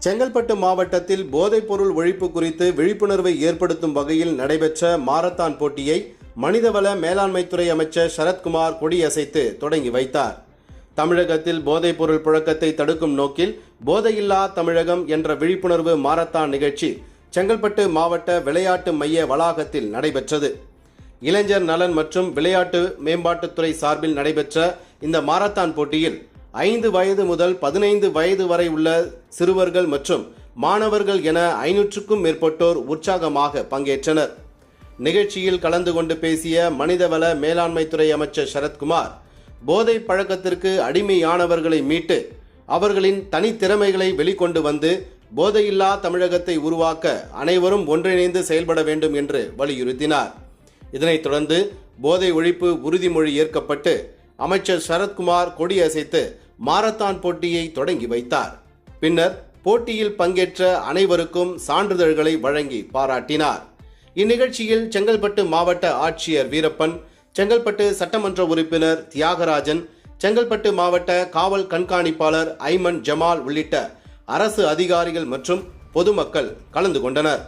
செங்கல்பட்டு மாவட்டத்தில் போதைப்பொருள் ஒழிப்பு குறித்து விழிப்புணர்வை ஏற்படுத்தும் வகையில் நடைபெற்ற மாரத்தான் போட்டியை மனிதவள மேலாண்மைத்துறை அமைச்சர் சரத்குமார் கொடியசைத்து தொடங்கி வைத்தார். தமிழகத்தில் போதைப்பொருள் புழக்கத்தை தடுக்கும் நோக்கில் போதையில்லா தமிழகம் என்ற விழிப்புணர்வு மாரத்தான் நிகழ்ச்சி செங்கல்பட்டு மாவட்ட விளையாட்டு மைய வளாகத்தில் நடைபெற்றது. இளைஞர் நலன் மற்றும் விளையாட்டு மேம்பாட்டுத்துறை சார்பில் நடைபெற்ற இந்த மாரத்தான் போட்டியில் 5 வயது முதல் 15 வயது வரை உள்ள சிறுவர்கள் மற்றும் மாணவர்கள் என 500க்கும் மேற்பட்டோர் உற்சாகமாக பங்கேற்றனர். நிகழ்ச்சியில் கலந்து கொண்டு பேசிய மனிதவள மேலாண்மைத்துறை அமைச்சர் சரத்குமார், போதை பழக்கத்திற்கு அடிமையானவர்களை மீட்டு அவர்களின் தனித்திறமைகளை வெளிக்கொண்டு வந்து போதையில்லா தமிழகத்தை உருவாக்க அனைவரும் ஒன்றிணைந்து செயல்பட வேண்டும் என்று வலியுறுத்தினார். இதனைத் தொடர்ந்து போதை ஒழிப்பு உறுதிமொழி ஏற்கப்பட்டு அமைச்சர் சரத்குமார் கொடியசைத்து மாரத்தான் போட்டியை தொடங்கி வைத்தார். பின்னர் போட்டியில் பங்கேற்ற அனைவருக்கும் சான்றிதழ்களை வழங்கி பாராட்டினார். இந்நிகழ்ச்சியில் செங்கல்பட்டு மாவட்ட ஆட்சியர் வீரப்பன், செங்கல்பட்டு சட்டமன்ற உறுப்பினர் தியாகராஜன், செங்கல்பட்டு மாவட்ட காவல் கண்காணிப்பாளர் ஐமன் ஜமால் உள்ளிட்ட அரசு அதிகாரிகள் மற்றும் பொதுமக்கள் கலந்து கொண்டனர்.